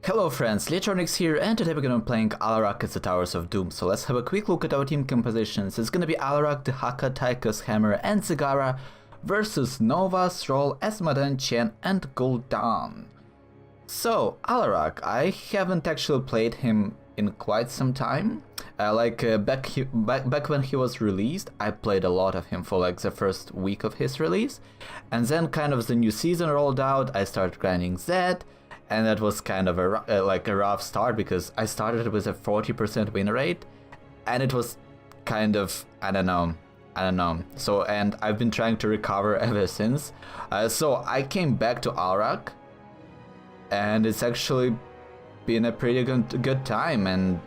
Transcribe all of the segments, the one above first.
Hello friends, Electronics here, and today we're gonna be playing Alarak as the Towers of Doom. So let's have a quick look at our team compositions. It's gonna be Alarak, the Haka, Tychus, Hammer, and Zagara versus Nova, Stroll, Esmaden, Chen, and Gul'dan. So, Alarak, I haven't actually played him in quite some time. Back when he was released, I played a lot of him for like the first week of his release. And then kind of the new season rolled out, I started grinding Zed. And that was kind of a rough start because I started with a 40% win rate, and it was kind of, I don't know. So, and I've been trying to recover ever since. So I came back to Alarak, and it's actually been a pretty good time, and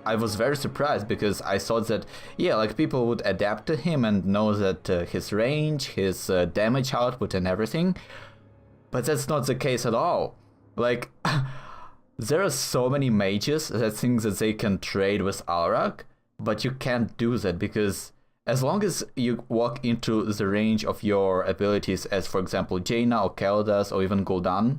I was very surprised because I thought that, yeah, like people would adapt to him and know that his range, his damage output and everything, but that's not the case at all. Like, there are so many mages that think that they can trade with Alarak, but you can't do that because as long as you walk into the range of your abilities as, for example, Jaina or Kel'Thas or even Gul'dan,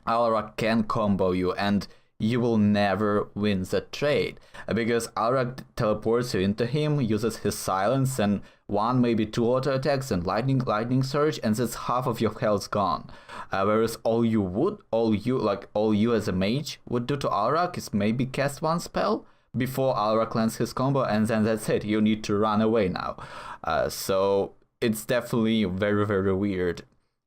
Alarak can combo you and you will never win that trade because Alarak teleports you into him, uses his silence and one, maybe two auto attacks and lightning surge, and that's half of your health gone. Whereas all you as a mage would do to Alarak is maybe cast one spell before Alarak lands his combo, and then that's it. You need to run away now. So it's definitely very, very weird.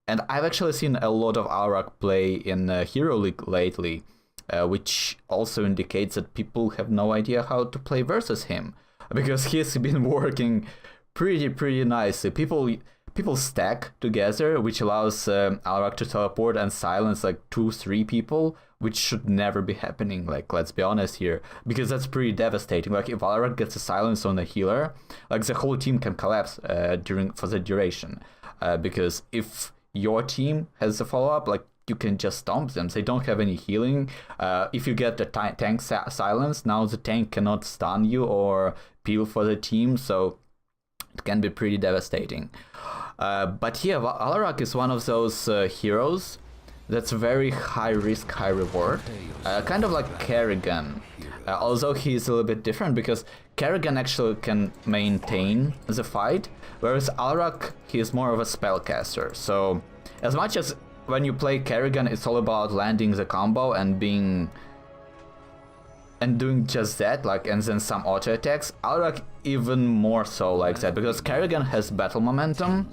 And I've actually seen a lot of Alarak play in Hero League lately. Which also indicates that people have no idea how to play versus him, because he's been working pretty nicely. People stack together, which allows Alarak to teleport and silence like 2-3 people, which should never be happening. Like, let's be honest here, because that's pretty devastating. Like, if Alarak gets a silence on a healer, like the whole team can collapse for the duration, because if your team has a follow-up, like, you can just stomp them. They don't have any healing. If you get the tank silence, now the tank cannot stun you or peel for the team, so it can be pretty devastating. But yeah, Alarak is one of those heroes that's very high risk, high reward. Kind of like Kerrigan. Although he's a little bit different because Kerrigan actually can maintain the fight, whereas Alarak, he is more of a spellcaster. So as much as when you play Kerrigan, it's all about landing the combo and doing just that, like, and then some auto attacks. Alarak even more so like that, because Kerrigan has battle momentum.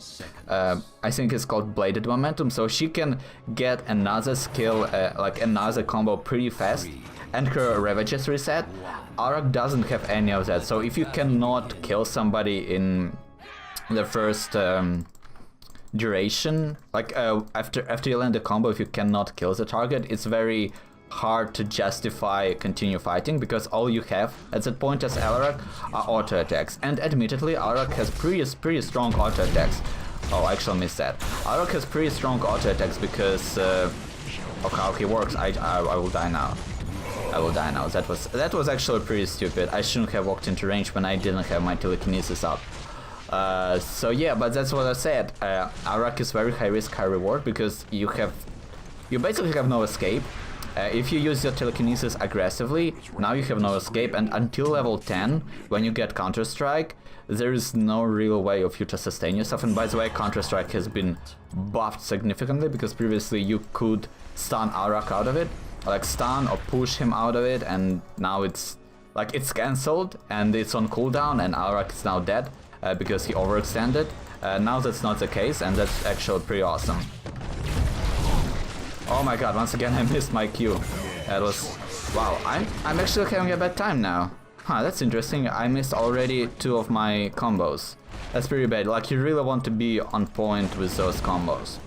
I think it's called bladed momentum, so she can get another skill, like another combo pretty fast, and her ravages reset. Alarak doesn't have any of that, so if you cannot kill somebody in the first duration, like after you land the combo, if you cannot kill the target, it's very hard to justify continue fighting, because all you have at that point as Alarak are auto attacks, and admittedly Alarak has pretty strong auto attacks. Oh, I actually missed that. Alarak has pretty strong auto attacks because of how he works. I will die now. I will die now. That was actually pretty stupid. I shouldn't have walked into range when I didn't have my telekinesis up. So yeah, but that's what I said. Alarak is very high risk, high reward, because you basically have no escape. If you use your telekinesis aggressively, now you have no escape, and until level 10, when you get Counter-Strike, there is no real way of you to sustain yourself. And by the way, Counter-Strike has been buffed significantly, because previously you could stun Alarak out of it, like stun or push him out of it, and now it's cancelled and it's on cooldown, and Alarak is now dead. Because he overextended. Now that's not the case, and that's actually pretty awesome. Oh my god, once again I missed my Q. That was... wow, I'm actually having a bad time now. Huh, that's interesting. I missed already 2 of my combos. That's pretty bad. Like, you really want to be on point with those combos.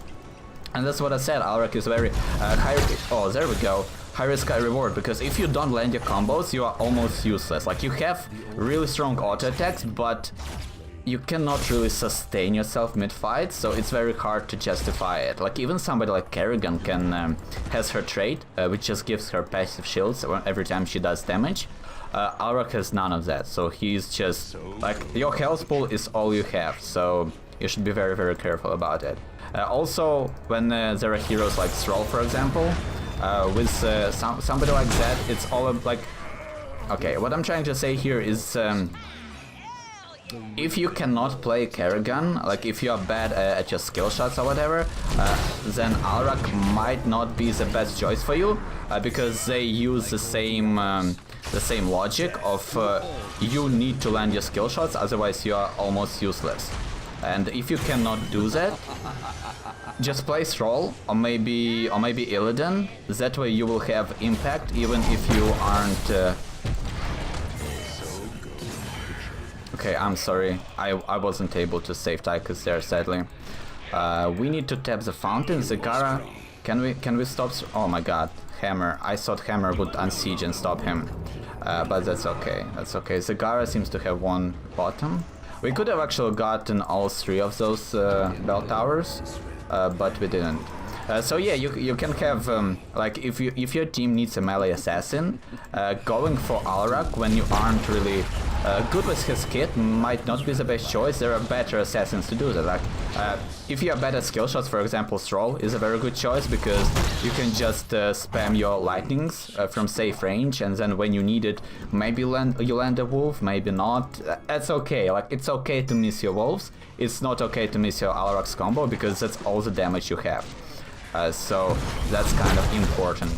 And that's what I said, Alarak is very high... oh, there we go. High risk, high reward, because if you don't land your combos, you are almost useless. Like, you have really strong auto attacks, but you cannot really sustain yourself mid-fight, so it's very hard to justify it. Like, even somebody like Kerrigan has her trait, which just gives her passive shields every time she does damage. Alarak has none of that, so he's just, like, your health pool is all you have, so you should be very, very careful about it. Also, when there are heroes like Stroll, for example, With somebody like that, it's all like... Okay, what I'm trying to say here is... if you cannot play Kerrigan, like if you are bad at your skill shots or whatever, then Alarak might not be the best choice for you, because they use the same logic of you need to land your skill shots, otherwise you are almost useless. And if you cannot do that, just play Thrall or maybe Illidan. That way you will have impact even if you aren't... Okay, I'm sorry, I wasn't able to save Tychus there, sadly. We need to tap the fountain. Zagara, can we stop? Oh my god, Hammer. I thought Hammer would unsiege and stop him, but that's okay. That's okay. Zagara seems to have won bottom. We could have actually gotten all three of those bell towers, but we didn't. So yeah, you can have like if your team needs a melee assassin, going for Alarak when you aren't really good with his kit might not be the best choice. There are better assassins to do that. Like if you are bad at skill shots, for example, Thrall is a very good choice because you can just spam your lightnings from safe range, and then when you need it, maybe you land a wolf, maybe not. That's okay. Like it's okay to miss your wolves. It's not okay to miss your Alarak's combo because that's all the damage you have. So that's kind of important.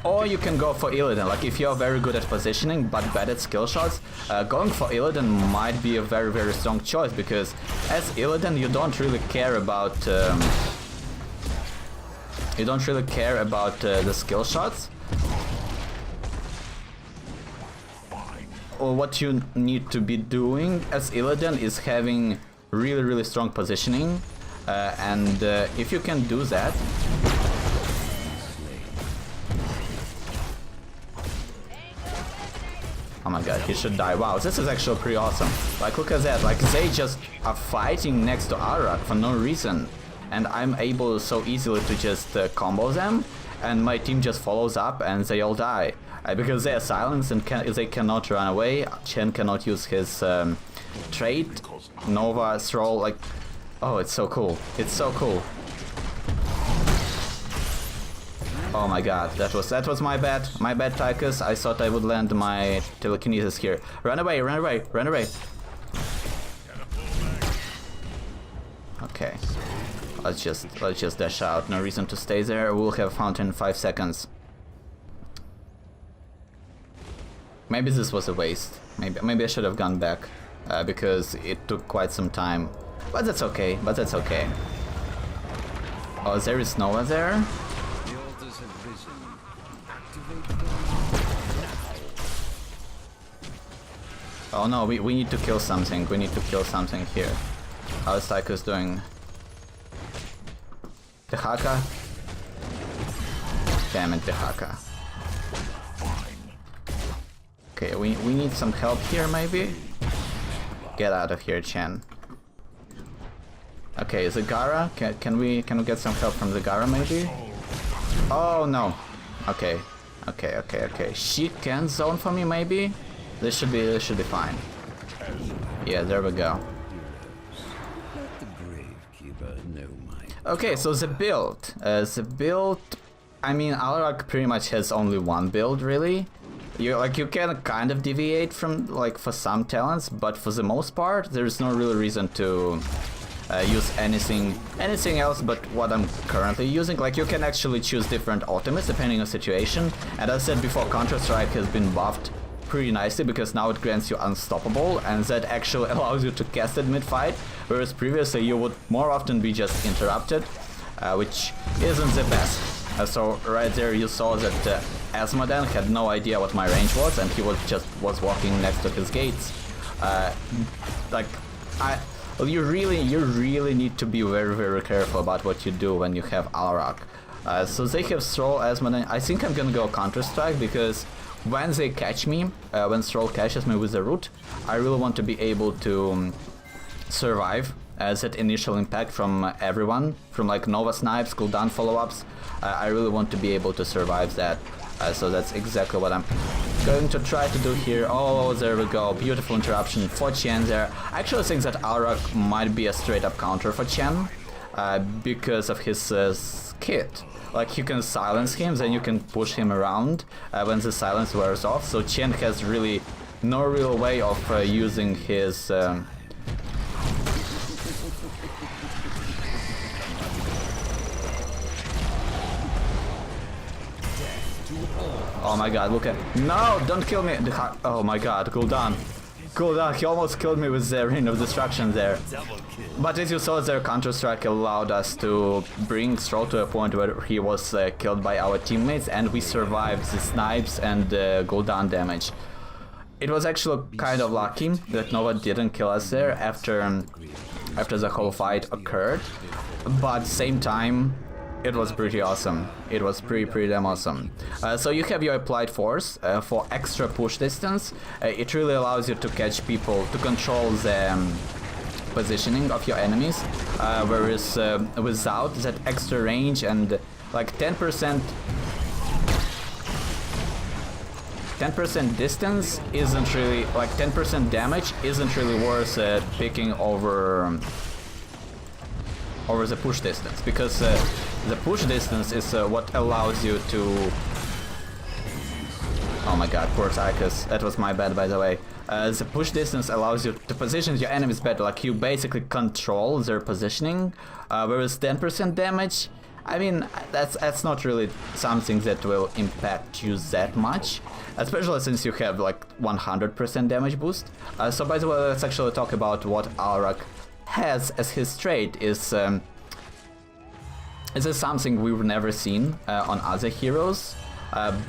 Or you can go for Illidan, like if you're very good at positioning but bad at skill shots, going for Illidan might be a very, very strong choice, because as Illidan you don't really care about the skill shots. Or what you need to be doing as Illidan is having really, really strong positioning. And if you can do that, oh my god, he should die. Wow, this is actually pretty awesome. Like, look at that. Like, they just are fighting next to Alarak for no reason, and I'm able so easily to just combo them, and my team just follows up and they all die because they are silenced and they cannot run away. Chen cannot use his trait. Nova, Thrall, like... Oh, it's so cool. It's so cool. Oh my god, that was my bad. My bad, Tychus. I thought I would land my telekinesis here. Run away, run away, run away. Okay. Let's just dash out. No reason to stay there. We'll have fountain in 5 seconds. Maybe this was a waste. Maybe I should have gone back because it took quite some time. But that's okay, Oh, there is Nova there? Oh no, we need to kill something. We need to kill something here. How is Tychus doing? Tehaka? Damn it, Tehaka. Okay, we need some help here, maybe? Get out of here, Chen. Okay, Zagara, can we get some help from Zagara maybe? Oh no. Okay. She can zone for me maybe? This should be fine. Yeah, there we go. Okay, so the build. I mean, Alarak pretty much has only one build really. You can kind of deviate from for some talents, but for the most part there's no real reason to use anything else but what I'm currently using. Like, you can actually choose different ultimates depending on situation, and as I said before, Counter-Strike has been buffed pretty nicely because now it grants you unstoppable, and that actually allows you to cast it mid-fight, whereas previously you would more often be just interrupted, which isn't the best. So right there you saw that Asmodan had no idea what my range was, and he was walking next to his gates. You really need to be very, very careful about what you do when you have Alarak. So they have Thrall, Asmodan. I think I'm gonna go Counter-Strike because when they catch me, when Thrall catches me with the root, I really want to be able to survive that initial impact from everyone, from Nova snipes, cooldown follow-ups. I really want to be able to survive that. So that's exactly what I'm going to try to do here. Oh, there we go. Beautiful interruption for Chen there. I actually think that Alarak might be a straight-up counter for Chen. because of his kit. Like, you can silence him, then you can push him around when the silence wears off. So Chen has really no real way of using his... Oh my god, look at... No, don't kill me! Oh my god, Gul'dan. Gul'dan, he almost killed me with the Ring of Destruction there. But as you saw, their Counter-Strike allowed us to bring Stroll to a point where he was killed by our teammates, and we survived the snipes and Gul'dan damage. It was actually kind of lucky that Nova didn't kill us there after the whole fight occurred, but same time, it was pretty awesome. It was pretty damn awesome. So you have your applied force for extra push distance. It really allows you to catch people, to control the positioning of your enemies, whereas without that extra range and like 10% distance isn't really, like 10% damage isn't really worth picking over the push distance, because the push distance is what allows you to... Oh my god, poor Tychus. That was my bad, by the way. The push distance allows you to position your enemies better, like you basically control their positioning, whereas 10% damage, I mean, that's not really something that will impact you that much, especially since you have like 100% damage boost. So by the way, let's actually talk about what Alarak has as his trait. This is something we've never seen on other heroes,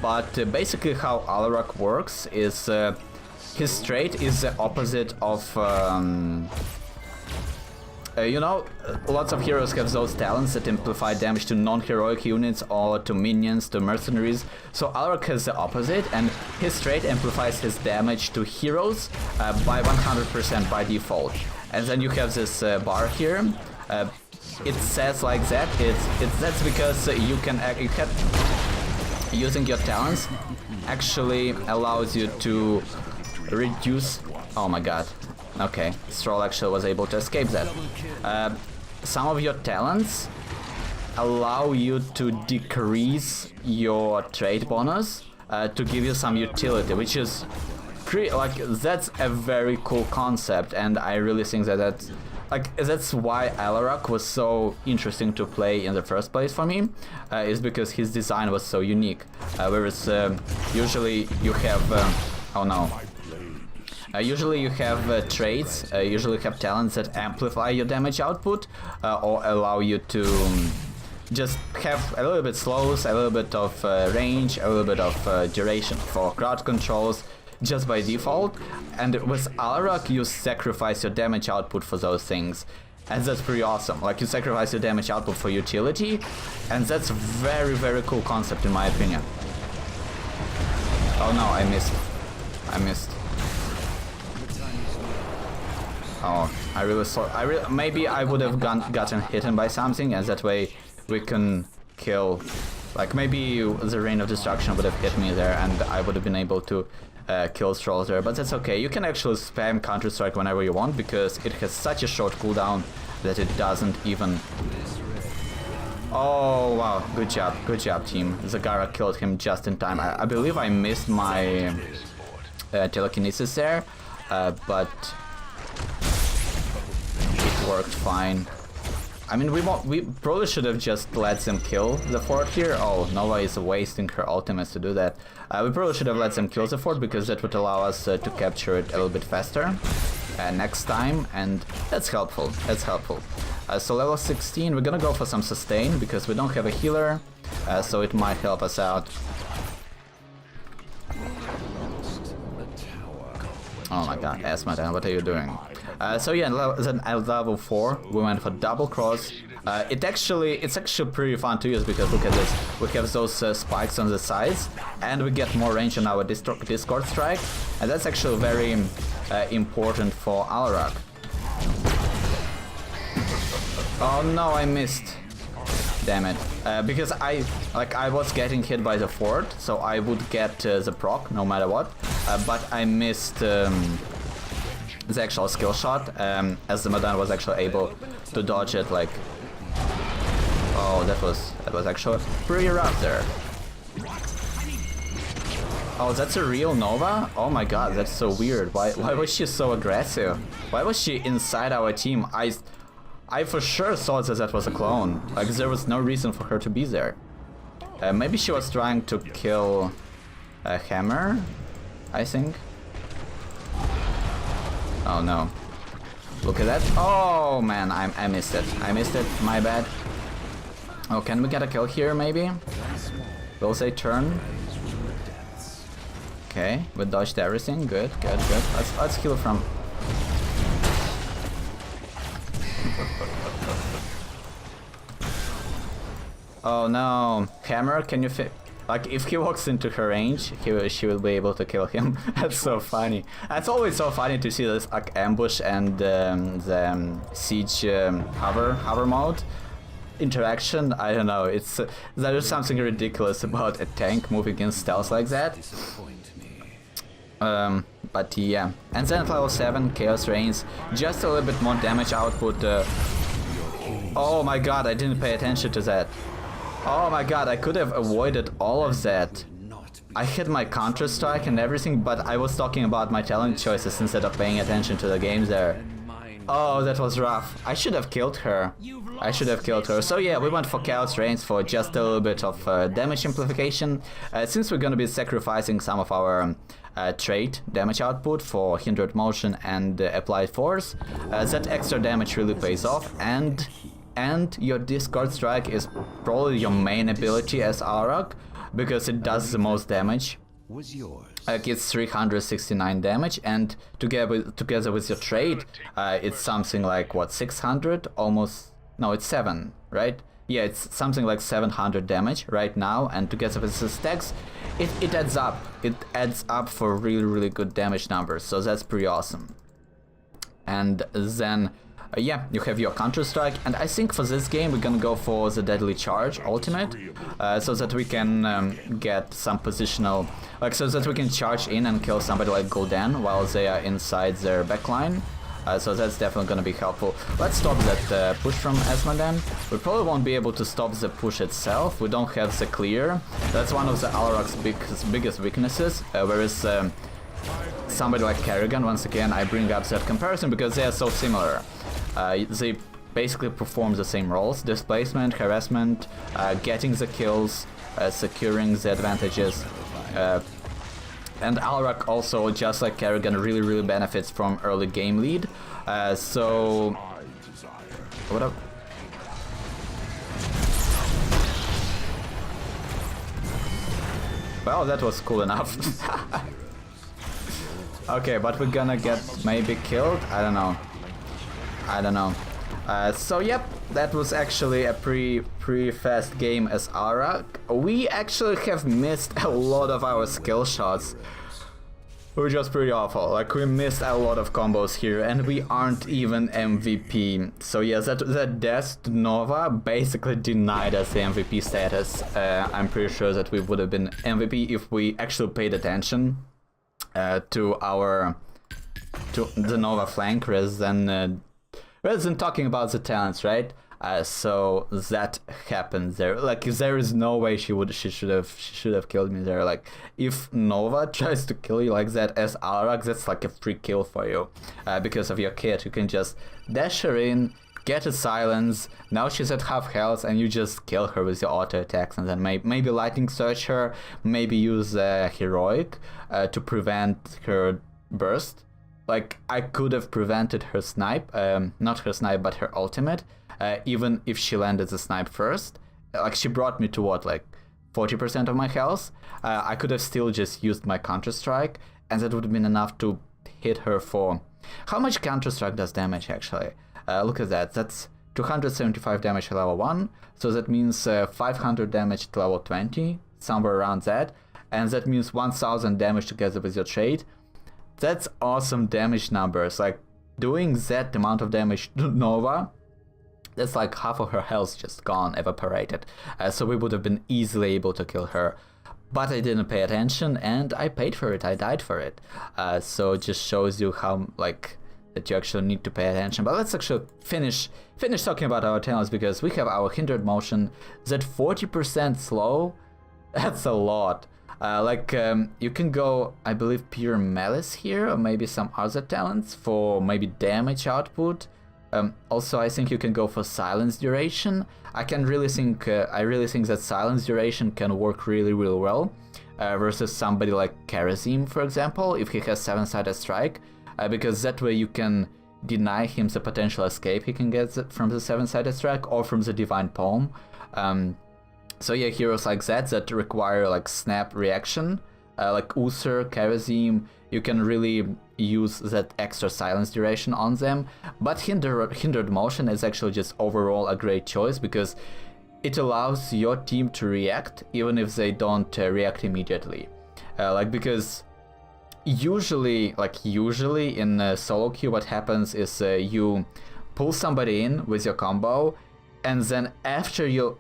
but basically how Alarak works is his trait is the opposite of you know, lots of heroes have those talents that amplify damage to non-heroic units or to minions, to mercenaries. So Alarak has the opposite, and his trait amplifies his damage to heroes by 100% by default. And then you have this bar here. It says like that. That's because using your talents actually allows you to reduce. Oh my god. Okay, Stroll actually was able to escape that. Some of your talents allow you to decrease your trait bonus to give you some utility, which is pretty, like, that's a very cool concept, and I really think that's why Alarak was so interesting to play in the first place for me, is because his design was so unique. Whereas usually you have oh no. Usually you have traits, usually you have talents that amplify your damage output, or allow you to just have a little bit slows, a little bit of range, a little bit of duration for crowd controls just by default. And with Alarak you sacrifice your damage output for those things, and that's pretty awesome. Like, you sacrifice your damage output for utility, and that's very cool concept in my opinion. Oh no, I missed. Oh, I really saw. Maybe I would have gotten hit by something, and that way we can kill. Like, maybe the Rain of Destruction would have hit me there, and I would have been able to kill Stroll there. But that's okay. You can actually spam Counter-Strike whenever you want, because it has such a short cooldown that it doesn't even. Oh wow, good job, team. Zagara killed him just in time. I believe I missed my telekinesis there, but worked fine. I mean, we probably should have just let them kill the fort here. Oh, Nova is wasting her ultimates to do that. We probably should have let them kill the fort, because that would allow us to capture it a little bit faster next time, and that's helpful. So level 16, we're gonna go for some sustain, because we don't have a healer, so it might help us out. Oh my god, Esmadan, what are you doing? So yeah, then at level 4 we went for double cross. It's actually pretty fun to use, because look at this. We have those spikes on the sides, and we get more range on our Discord strike, and that's actually very important for Alarak. Oh no, I missed. Damn it. Because I was getting hit by the fort, so I would get the proc no matter what, but I missed the actual skill shot, as the Madan was actually able to dodge it like Oh, that was actually pretty rough there. Oh, that's a real Nova? Oh my god, that's so weird. Why was she so aggressive? Why was she inside our team? I for sure thought that was a clone. Like, there was no reason for her to be there. Maybe she was trying to kill a Hammer, I think. Oh no. Look at that. Oh man, I missed it. I missed it, my bad. Oh, can we get a kill here maybe? Will they turn? Okay, we dodged everything. Good, good, good. Let's heal from. Oh no, Hammer, can you like, if he walks into her range, she will be able to kill him. That's so funny. It's always so funny to see this like ambush and the siege hover mode interaction. I don't know. It's there is something ridiculous about a tank moving in stealth like that. But yeah, and then at level 7, Chaos Reigns, just a little bit more damage output. Oh my god, I didn't pay attention to that. Oh my god, I could have avoided all of that. I hit my counter-strike and everything, but I was talking about my talent choices instead of paying attention to the games there. Oh, that was rough. I should have killed her. I should have killed her. So yeah, we went for Chaos Reigns for just a little bit of damage amplification. Since we're gonna be sacrificing some of our trait damage output for Hindered Motion and Applied Force, that extra damage really pays off, and your Discord Strike is probably your main ability as Alarak, because it does the most damage. Like, it's 369 damage, and together with your trait, it's something like, what, 600? Almost, no, it's 7, right? Yeah, it's something like 700 damage right now, and together with the stacks, it adds up. It adds up for really, really good damage numbers, so that's pretty awesome. And then, yeah, you have your Counter-Strike, and I think for this game we're gonna go for the Deadly Charge ultimate, so that we can get some positional, like, so that we can charge in and kill somebody like Gul'dan while they are inside their backline. So that's definitely gonna be helpful. Let's stop that push from Esmaden. We probably won't be able to stop the push itself. We don't have the clear. That's one of the Alarak's biggest weaknesses, whereas somebody like Kerrigan, once again, I bring up that comparison because they are so similar. They basically perform the same roles: displacement, harassment, getting the kills, securing the advantages. And Alarak also, just like Kerrigan, really benefits from early game lead. So... What up? Well, that was cool enough. Okay, but we're gonna get maybe killed? I don't know. I don't know. So yep, that was actually a pretty fast game as Alarak. We actually have missed a lot of our skill shots, which was pretty awful. Like, we missed a lot of combos here, and we aren't even MVP. So yeah, that death to Nova basically denied us the MVP status. I'm pretty sure that we would have been MVP if we actually paid attention to the Nova flank rather than talking about the talents, right? So that happened there. Like, there is no way she should have killed me there. Like, if Nova tries to kill you like that as Alarak, that's like a free kill for you, because of your kit. You can just dash her in, get a silence. Now she's at half health, and you just kill her with your auto attacks, and then maybe lightning surge her, maybe use heroic to prevent her burst. Like, I could have prevented her snipe, not her snipe, but her ultimate, even if she landed the snipe first. Like, she brought me to what, like 40% of my health? I could have still just used my Counter-Strike, and that would have been enough to hit her for... How much Counter-Strike does damage, actually? Look at that, that's 275 damage at level 1, so that means 500 damage at level 20, somewhere around that, and that means 1000 damage together with your trait. That's awesome damage numbers. Like, doing that amount of damage to Nova, that's like half of her health just gone, evaporated. So we would have been easily able to kill her. But I didn't pay attention, and I paid for it, I died for it. So it just shows you how, like, that you actually need to pay attention. But let's actually finish talking about our talents, because we have our Hindered Motion that 40% slow. That's a lot. You can go, I believe, pure malice here, or maybe some other talents for maybe damage output. Also, I think you can go for silence duration. I really think that silence duration can work really well versus somebody like Karazim, for example, if he has 7-sided strike, because that way you can deny him the potential escape he can get from the 7-sided strike or from the divine palm. So yeah, heroes like that require like snap reaction, like Uther, Karazim, you can really use that extra silence duration on them. But Hindered Motion is actually just overall a great choice, because it allows your team to react even if they don't react immediately. Because usually in solo queue what happens is you pull somebody in with your combo, and then after you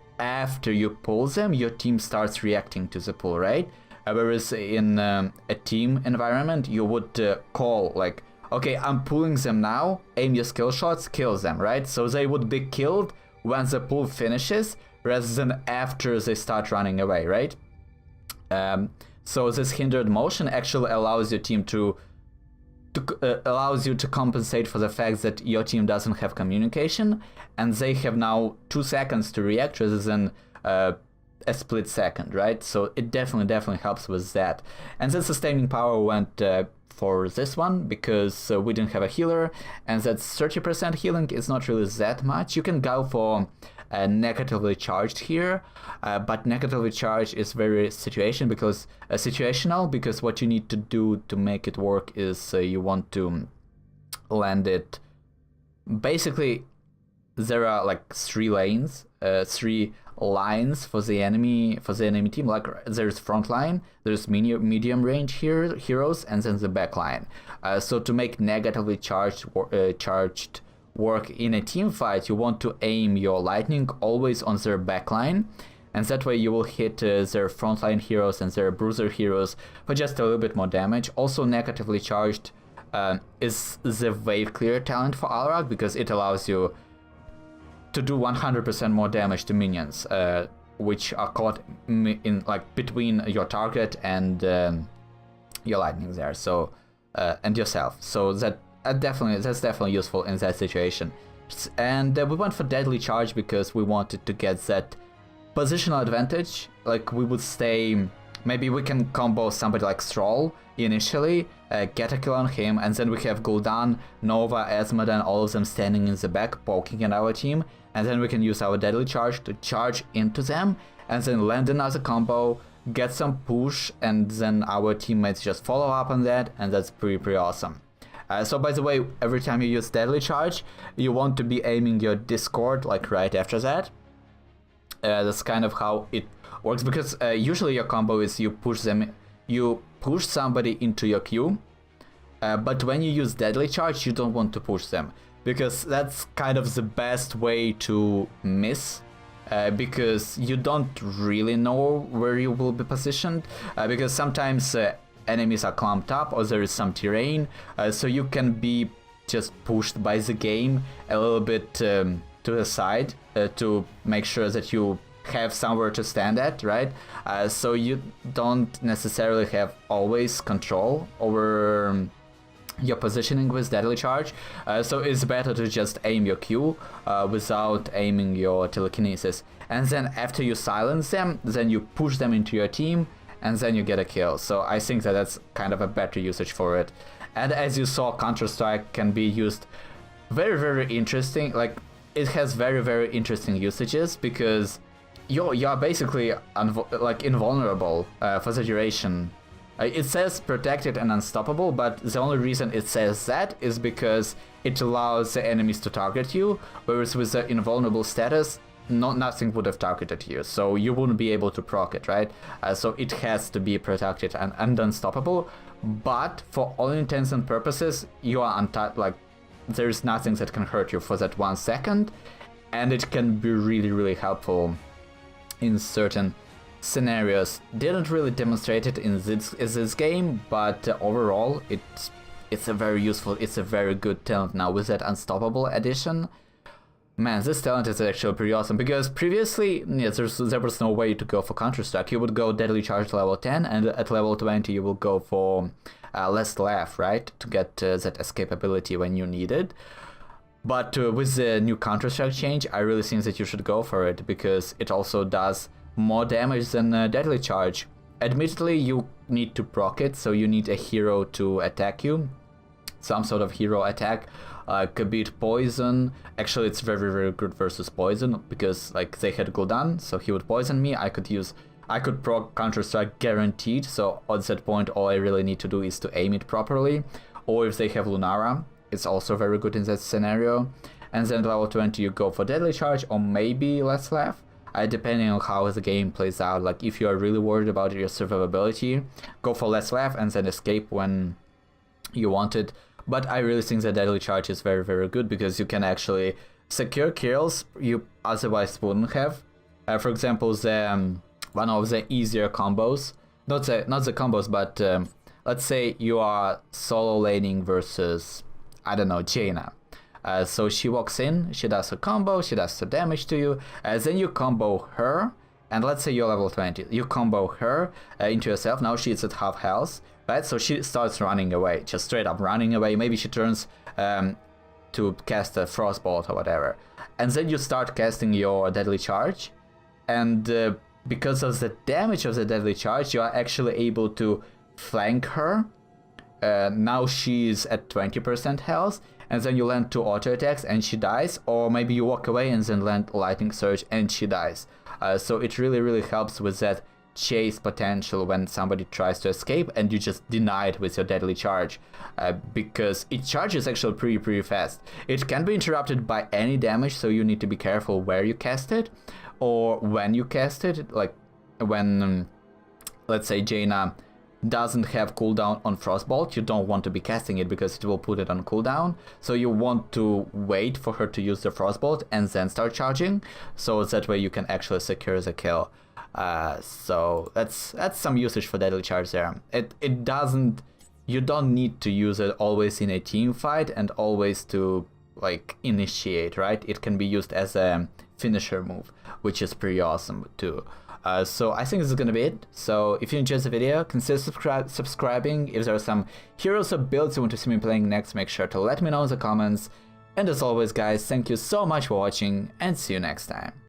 pull them, your team starts reacting to the pull, right? Whereas in a team environment, you would call like, okay, I'm pulling them now, aim your skill shots, kill them, right? So they would be killed when the pull finishes, rather than after they start running away, right? So this Hindered Motion actually allows your team allows you to compensate for the fact that your team doesn't have communication, and they have now 2 seconds to react rather than a split second, right? So it definitely helps with that. And the sustaining power went for this one because we didn't have a healer, and that 30% healing is not really that much. You can go for negatively charged here, but negatively charged is very situational, because what you need to do to make it work is you want to land it. Basically, there are like 3 lanes, 3 lines for the enemy team. Like there's front line, there's medium range heroes, and then the back line. So to make negatively charged work in a team fight, you want to aim your lightning always on their back line, and that way you will hit their frontline heroes and their bruiser heroes for just a little bit more damage. Also, negatively charged is the wave clear talent for Alarak, because it allows you to do 100% more damage to minions, which are caught in like between your target and your lightning there. So and yourself. So that's definitely useful in that situation. And we went for Deadly Charge because we wanted to get that positional advantage. Like we would stay. Maybe we can combo somebody like Stroll initially, get a kill on him, and then we have Gul'dan, Nova, Esmeralda, all of them standing in the back, poking at our team, and then we can use our Deadly Charge to charge into them, and then land another combo, get some push, and then our teammates just follow up on that, and that's pretty awesome. So by the way, every time you use Deadly Charge, you want to be aiming your Discord like right after that. That's kind of how it works, because usually your combo is you push somebody into your queue, but when you use Deadly Charge, you don't want to push them, because that's kind of the best way to miss, because you don't really know where you will be positioned, because sometimes enemies are clumped up or there is some terrain, so you can be just pushed by the game a little bit to the side to make sure that you have somewhere to stand at, right? So you don't necessarily have always control over your positioning with Deadly Charge, so it's better to just aim your Q without aiming your telekinesis, and then after you silence them, then you push them into your team, and then you get a kill. So I think that that's kind of a better usage for it. And as you saw, Counter-Strike can be used very interesting. Like it has very interesting usages, because you're basically invulnerable for the duration. It says protected and unstoppable, but the only reason it says that is because it allows the enemies to target you, whereas with the invulnerable status, nothing would have targeted you, so you wouldn't be able to proc it, right? So it has to be protected and unstoppable, but for all intents and purposes, you are there's nothing that can hurt you for that 1 second, and it can be really helpful in certain scenarios. Didn't really demonstrate it in this game, but overall it's a very useful, it's a very good talent now with that Unstoppable addition. Man, this talent is actually pretty awesome, because previously, yeah, there was no way to go for Counter-Strike. You would go Deadly Charge level 10, and at level 20 you will go for Less Laugh, right? To get that escape ability when you need it. But with the new Counter-Strike change, I really think that you should go for it, because it also does more damage than Deadly Charge. Admittedly, you need to proc it, so you need a hero to attack you. Some sort of hero attack. Could be it Poison. Actually, it's very, very good versus Poison, because like they had Gul'dan, so he would poison me. I could proc Counter-Strike guaranteed, so at that point all I really need to do is to aim it properly. Or if they have Lunara, it's also very good in that scenario. And then level 20 you go for Deadly Charge, or maybe Let's Laugh, depending on how the game plays out. Like if you are really worried about your survivability, go for Let's Laugh and then escape when you want it. But I really think that Deadly Charge is very, very good, because you can actually secure kills you otherwise wouldn't have. For example, the one of the easier combos, not the combos, but let's say you are solo laning versus, I don't know, Jaina. So she walks in, she does a combo, she does some damage to you, then you combo her, and let's say you're level 20, you combo her into yourself. Now she's at half health, right? So she starts running away, just straight up running away. Maybe she turns to cast a Frostbolt or whatever, and then you start casting your Deadly Charge, and because of the damage of the Deadly Charge, you are actually able to flank her. Now she's at 20% health, and then you land 2 auto attacks and she dies, or maybe you walk away and then land Lightning Surge and she dies. So it really, really helps with that chase potential when somebody tries to escape and you just deny it with your Deadly Charge, because it charges actually pretty fast. It can be interrupted by any damage, so you need to be careful where you cast it or when you cast it. Like when, let's say, Jaina doesn't have cooldown on Frostbolt, you don't want to be casting it because it will put it on cooldown. So you want to wait for her to use the Frostbolt and then start charging, so that way you can actually secure the kill. So that's some usage for Deadly Charge there. It doesn't, you don't need to use it always in a team fight and always to like initiate, right? It can be used as a finisher move, which is pretty awesome too. So I think this is gonna be it. So if you enjoyed the video, consider subscribing. If there are some heroes or builds you want to see me playing next, make sure to let me know in the comments. And as always guys, thank you so much for watching and see you next time.